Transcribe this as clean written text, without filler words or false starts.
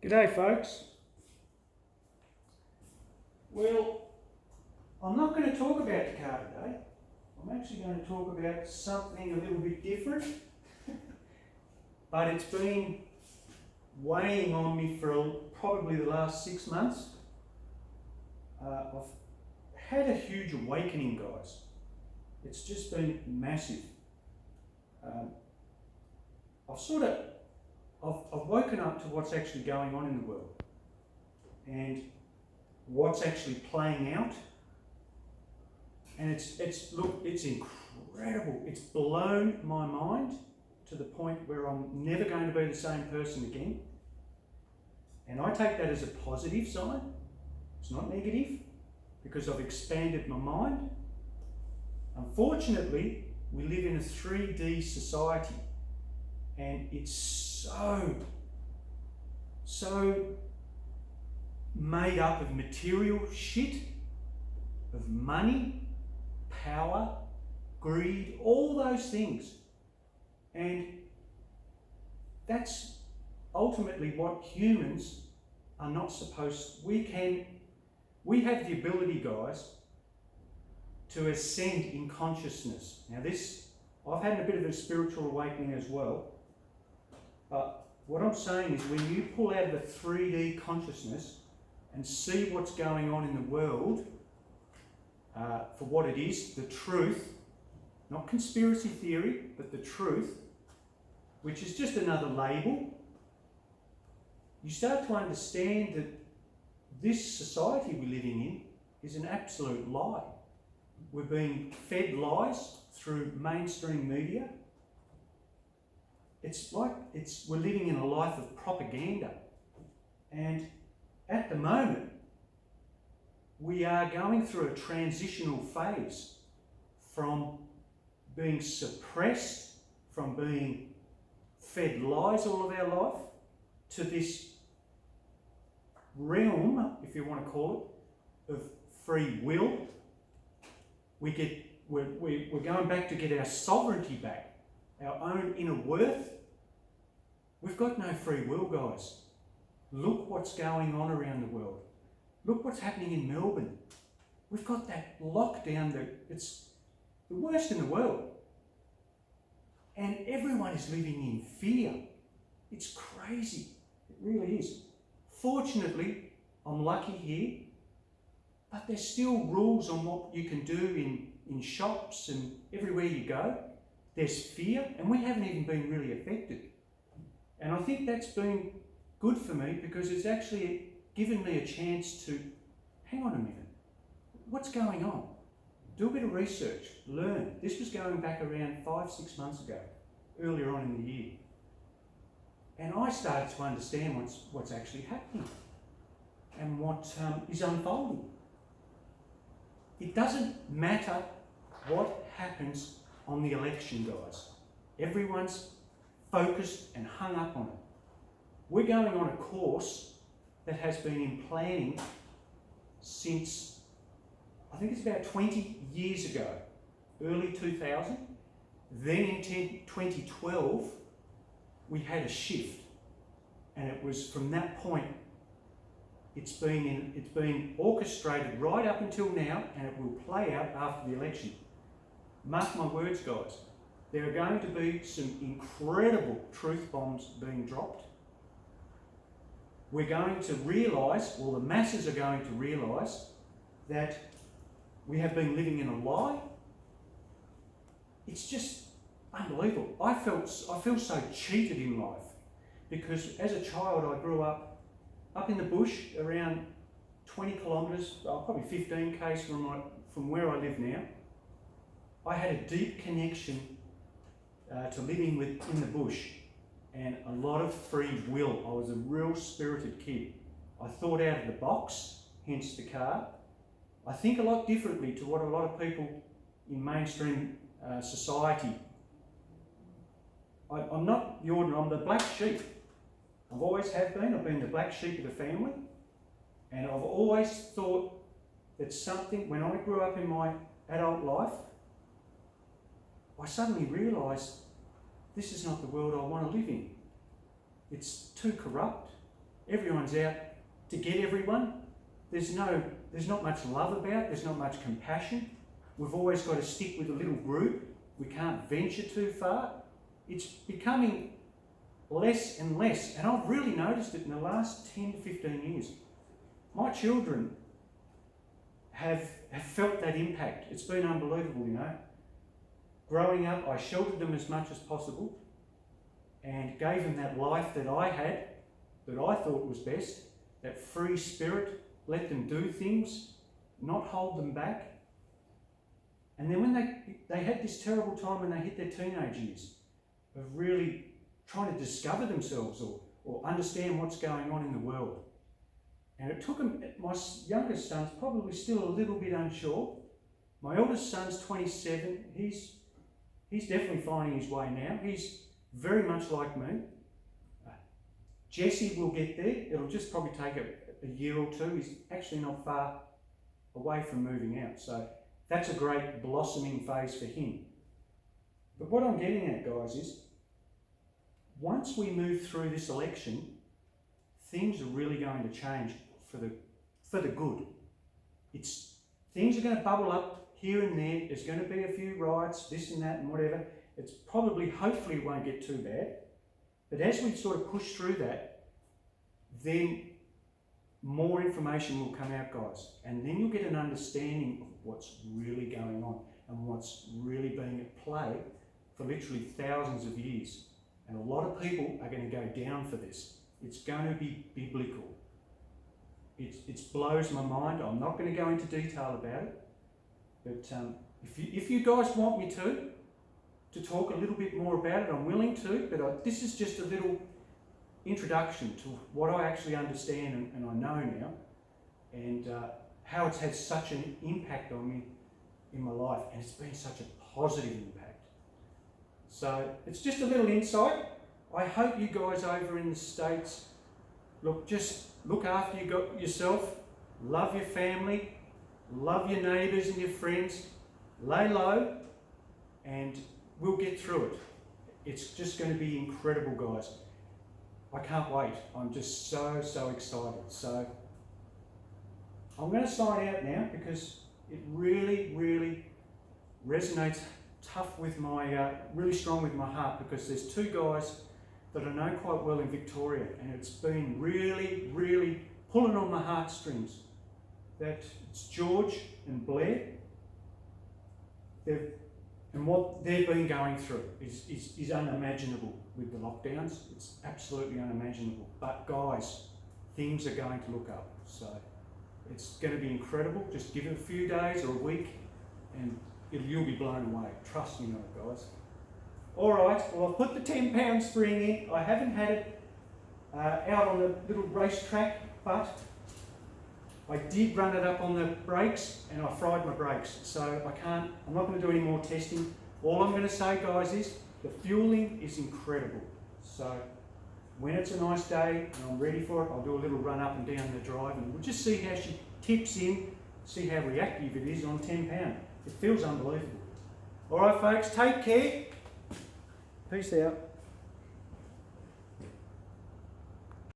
G'day folks. Well, I'm not going to talk about the car today. I'm actually going to talk about something a little bit different. But it's been weighing on me for probably the last 6 months. I've had a huge awakening, guys. It's just been massive. I've woken up to what's actually going on in the world and what's actually playing out, and it's incredible. It's blown my mind to the point where I'm never going to be the same person again, and I take that as a positive sign. It's not negative, because I've expanded my mind. Unfortunately, we live in a 3D society, and it's so made up of material shit, of money, power, greed, all those things. And that's ultimately what humans are not supposed. We have the ability, guys, to ascend in consciousness. Now I've had a bit of a spiritual awakening as well. What I'm saying is, when you pull out of the 3D consciousness and see what's going on in the world for what it is, the truth, not conspiracy theory, but the truth, which is just another label, you start to understand that this society we're living in is an absolute lie. We're being fed lies through mainstream media. It's like we're living in a life of propaganda. And at the moment, we are going through a transitional phase from being suppressed, from being fed lies all of our life, to this realm, if you want to call it, of free will. We're going back to get our sovereignty back, our own inner worth. We've got no free will, guys. Look what's going on around the world. Look what's happening in Melbourne. We've got that lockdown it's the worst in the world. And everyone is living in fear. It's crazy. It really is. Fortunately, I'm lucky here, but there's still rules on what you can do in shops and everywhere you go. There's fear, and we haven't even been really affected. And I think that's been good for me, because it's actually given me a chance to, hang on a minute, what's going on? Do a bit of research, learn. This was going back around 5-6 months ago, earlier on in the year. And I started to understand what's actually happening and what is unfolding. It doesn't matter what happens on the election, guys. Everyone's focused and hung up on it. We're going on a course that has been in planning since, I think it's about 20 years ago, early 2000. Then in 2012, we had a shift. And it was from that point, it's been orchestrated right up until now, and it will play out after the election. Mark my words, guys. There are going to be some incredible truth bombs being dropped. We're going to realise, or the masses are going to realise, that we have been living in a lie. It's just unbelievable. I feel so cheated in life, because as a child I grew up in the bush, around 20 kilometres, probably 15 k's from where I live now. I had a deep connection to living in the bush, and a lot of free will. I was a real spirited kid. I thought out of the box, hence the car. I think a lot differently to what a lot of people in mainstream society. I'm not the ordinary, I'm the black sheep. I've always have been. I've been the black sheep of the family, and I've always thought that something, when I grew up in my adult life, I suddenly realised this is not the world I want to live in. It's too corrupt. Everyone's out to get everyone. There's not much love about, there's not much compassion. We've always got to stick with a little group. We can't venture too far. It's becoming less and less. And I've really noticed it in the last 10 to 15 years. My children have felt that impact. It's been unbelievable, you know. Growing up, I sheltered them as much as possible and gave them that life that I had, that I thought was best, that free spirit, let them do things, not hold them back. And then when they had this terrible time when they hit their teenage years of really trying to discover themselves or understand what's going on in the world. And it took them, my youngest son's probably still a little bit unsure. My eldest son's 27, he's definitely finding his way now. He's very much like me. Jesse will get there. It'll just probably take a year or two. He's actually not far away from moving out. So that's a great blossoming phase for him. But what I'm getting at, guys, is once we move through this election, things are really going to change for the good. Things are going to bubble up here and there. There's going to be a few riots, this and that and whatever. It's probably, hopefully it won't get too bad. But as we sort of push through that, then more information will come out, guys. And then you'll get an understanding of what's really going on and what's really being at play for literally thousands of years. And a lot of people are going to go down for this. It's going to be biblical. It blows my mind. I'm not going to go into detail about it. But if you guys want me to talk a little bit more about it, I'm willing to. But this is just a little introduction to what I actually understand and I know now. And how it's had such an impact on me in my life. And it's been such a positive impact. So it's just a little insight. I hope you guys over in the States, just look after yourself, love your family, love your neighbours and your friends, lay low, and we'll get through it. It's just going to be incredible, guys. I can't wait. I'm just so excited. So I'm going to sign out now because it really resonates really strong with my heart, because there's two guys that I know quite well in Victoria, and it's been really pulling on my heartstrings. That it's George and Blair. And what they've been going through is unimaginable with the lockdowns. It's absolutely unimaginable. But guys, things are going to look up. So it's going to be incredible. Just give it a few days or a week and you'll be blown away. Trust me on it, guys. Alright, well I've put the 10-pound spring in. I haven't had it out on the little racetrack, but I did run it up on the brakes and I fried my brakes. So I'm not going to do any more testing. All I'm going to say, guys, is the fueling is incredible. So when it's a nice day and I'm ready for it, I'll do a little run up and down the drive and we'll just see how she tips in, see how reactive it is on 10 pound. It feels unbelievable. Alright folks, take care. Peace out.